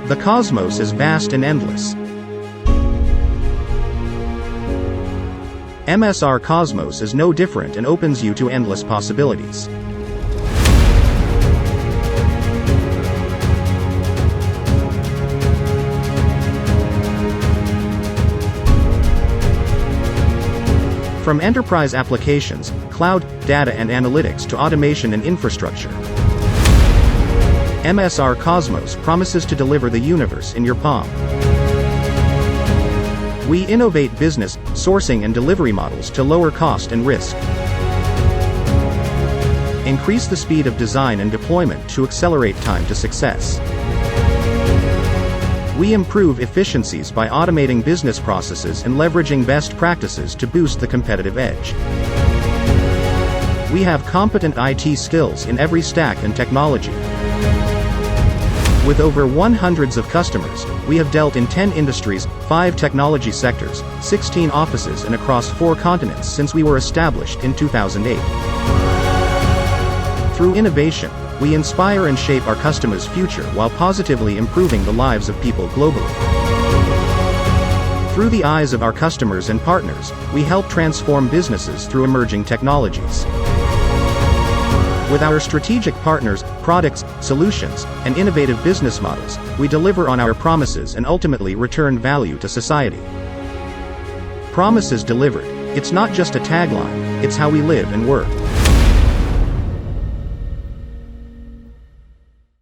The cosmos is vast and endless. MSRcosmos is no different and opens you to endless possibilities. From enterprise applications, cloud, data and analytics to automation and infrastructure, MSRcosmos promises to deliver the universe in your palm. We innovate business, sourcing and delivery models to lower cost and risk. Increase the speed of design and deployment to accelerate time to success. We improve efficiencies by automating business processes and leveraging best practices to boost the competitive edge. We have competent IT skills in every stack and technology. With over 100 of customers, we have dealt in 10 industries, 5 technology sectors, 16 offices and across 4 continents since we were established in 2008. Through innovation, we inspire and shape our customers' future while positively improving the lives of people globally. Through the eyes of our customers and partners, we help transform businesses through emerging technologies. With our strategic partners, products, solutions, and innovative business models, we deliver on our promises and ultimately return value to society. Promises delivered. It's not just a tagline, it's how we live and work.